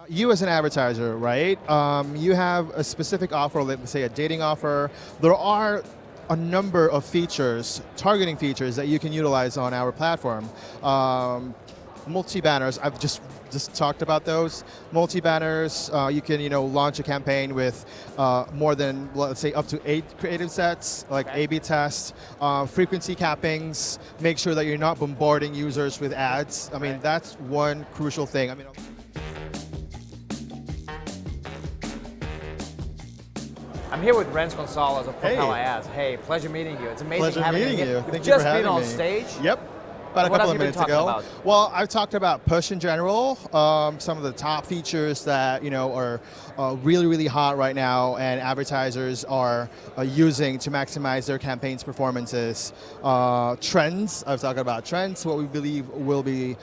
You as an advertiser, right? You have a specific offer, let's say a dating offer. There are a number of features, targeting features that you can utilize on our platform. Multi-banners, I've just talked about those. Multi-banners, you can launch a campaign with more than, let's say, up to 8 creative sets, like A/B tests, frequency cappings, make sure that you're not bombarding users with ads. I mean, that's one crucial thing. I mean, I'm here with Renz Gonzales of PropellerAds. Hey, pleasure meeting you. It's amazing having you here. You've just been on stage. Yep. About a couple of minutes ago. Well, I've talked about push in general, some of the top features that are really, really hot right now, and advertisers are using to maximize their campaigns' performances. Trends, I've talked about trends, what we believe will be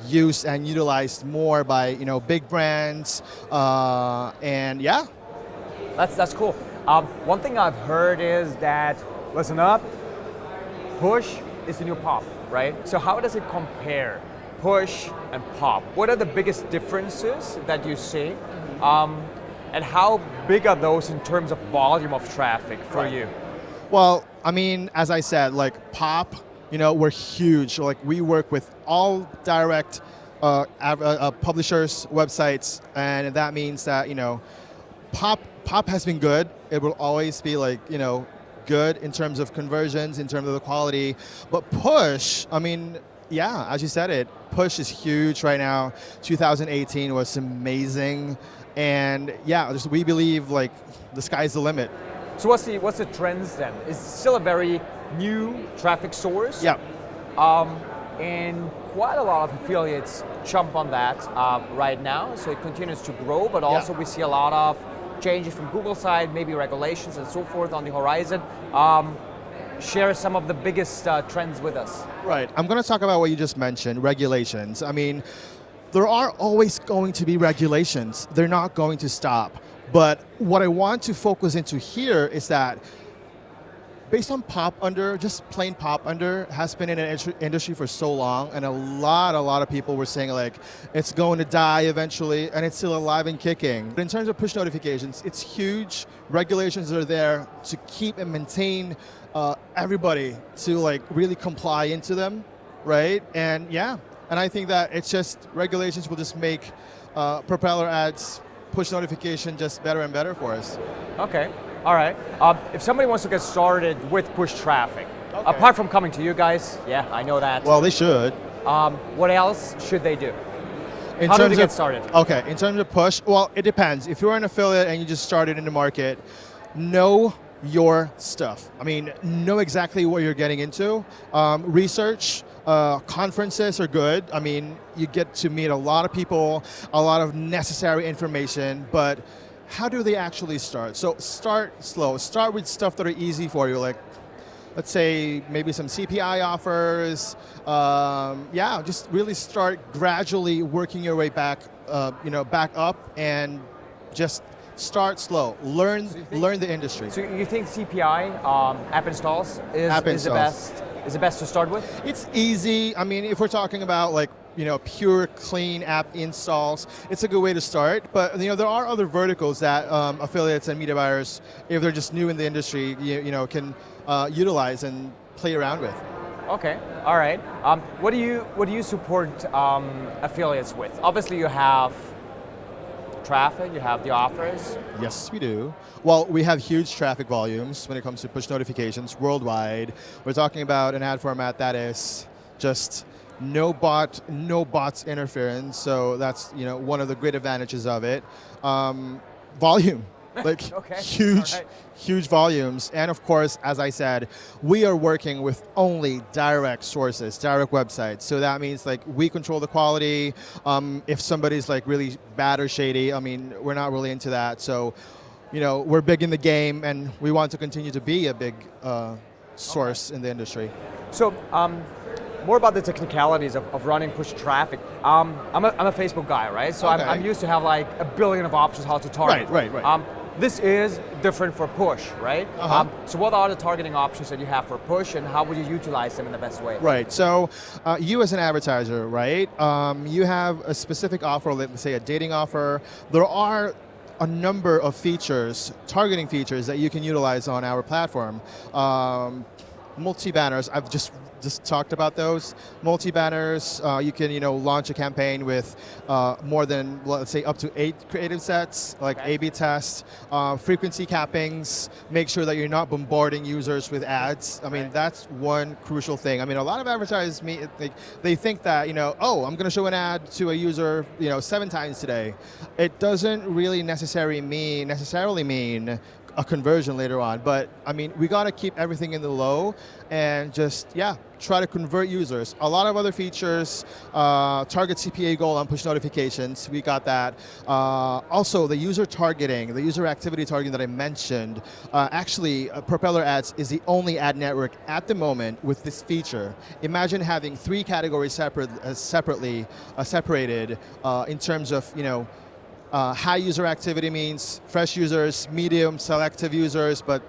used and utilized more by big brands, and yeah. That's cool. One thing I've heard is that, listen up, push is the new pop, right? So how does it compare, push and pop? What are the biggest differences that you see? And how big are those in terms of volume of traffic for you? Well, I mean, as I said, like pop, we're huge. Like we work with all direct publishers' websites, and that means that, Pop has been good. It will always be good in terms of conversions, in terms of the quality. But push, I mean, yeah, as you said it, push is huge right now. 2018 was amazing. And yeah, we believe the sky's the limit. So what's the trends then? It's still a very new traffic source. Yeah. And quite a lot of affiliates jump on that right now. So it continues to grow, but also we see a lot of changes from Google side, maybe regulations and so forth on the horizon. Share some of the biggest trends with us. Right, I'm going to talk about what you just mentioned, regulations. I mean, there are always going to be regulations. They're not going to stop. But what I want to focus into here is that based on pop under, just plain pop under, has been in an industry for so long, and a lot of people were saying it's going to die eventually, and it's still alive and kicking. But in terms of push notifications, it's huge. Regulations are there to keep and maintain everybody to really comply into them, right? And yeah, and I think that it's just regulations will just make PropellerAds push notification just better and better for us. Okay. All right. If somebody wants to get started with push traffic, apart from coming to you guys, yeah, I know that. Well, they should. What else should they do? How do they get started? Okay, in terms of push, well, it depends. If you're an affiliate and you just started in the market, know your stuff. I mean, know exactly what you're getting into. Research, conferences are good. I mean, you get to meet a lot of people, a lot of necessary information, but how do they actually start? So start slow. Start with stuff that are easy for you, like let's say maybe some CPI offers. Yeah, just really start gradually working your way back, back up, and just start slow. Learn the industry. So you think CPI app installs is the best to start with? It's easy. I mean, if we're talking about pure clean app installs, it's a good way to start. But there are other verticals that affiliates and media buyers, if they're just new in the industry, can utilize and play around with. Okay, all right. What do you support affiliates with? Obviously, you have traffic, you have the offers. Yes, we do. Well, we have huge traffic volumes when it comes to push notifications worldwide. We're talking about an ad format that is just no bots interference. So that's one of the great advantages of it. Volume. Okay. Huge volumes. And of course, as I said, we are working with only direct sources, direct websites. So that means we control the quality. If somebody's really bad or shady, I mean, we're not really into that. So, we're big in the game, and we want to continue to be a big source in the industry. So, more about the technicalities of running push traffic. I'm a Facebook guy, right? So I'm used to have 1 billion of options how to target. Right. this is different for push, right? So what are the targeting options that you have for push, and how would you utilize them in the best way? Right, so you as an advertiser, right, you have a specific offer, let's say a dating offer. There are a number of features, targeting features that you can utilize on our platform. Multi-banners, I've just talked about those. Multi-banners, you can launch a campaign with more than, let's say, up to 8 creative sets, like A/B tests, frequency cappings, make sure that you're not bombarding users with ads. I mean, that's one crucial thing. I mean, a lot of advertisers, they think that, oh, I'm going to show an ad to a user 7 times today. It doesn't really necessarily mean a conversion later on, but I mean, we got to keep everything in the low and just, try to convert users. A lot of other features, target CPA goal on push notifications, we got that. Also, the user targeting, the user activity targeting that I mentioned, actually, PropellerAds is the only ad network at the moment with this feature. Imagine having 3 categories separated in terms of, high user activity means fresh users, medium, selective users, but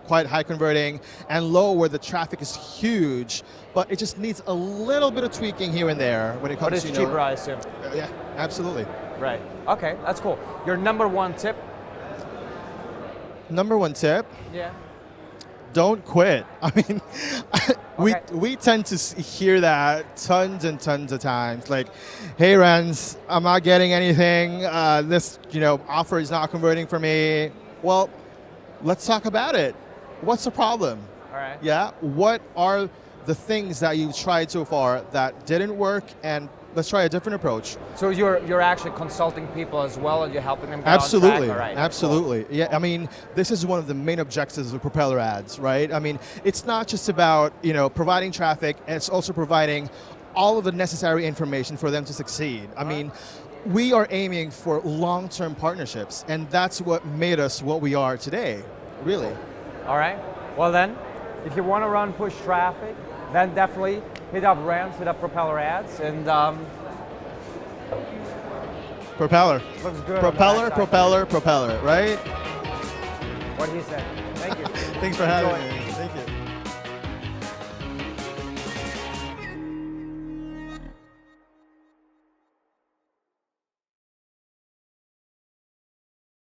quite high converting, and low where the traffic is huge, but it just needs a little bit of tweaking here and there when it comes to. But it's cheaper, I assume. Yeah, absolutely. Right. Okay, that's cool. Your number 1 tip? Number 1 tip? Yeah. Don't quit. I mean, we tend to hear that tons and tons of times. Like, hey, Renz, I'm not getting anything. This, offer is not converting for me. Well, let's talk about it. What's the problem? All right. Yeah. What are the things that you've tried so far that didn't work, and let's try a different approach. So you're actually consulting people as well, and you're helping them get Absolutely, on track? All right, absolutely. Cool. Yeah, I mean, this is one of the main objectives of PropellerAds, right? I mean, it's not just about providing traffic; it's also providing all of the necessary information for them to succeed. I mean, we are aiming for long-term partnerships, and that's what made us what we are today, really. All right. Well then, if you want to run push traffic, then definitely hit up Renz, hit up PropellerAds, and Propeller. Looks good. Propeller, right? What he said. Thank you. Thanks for having me.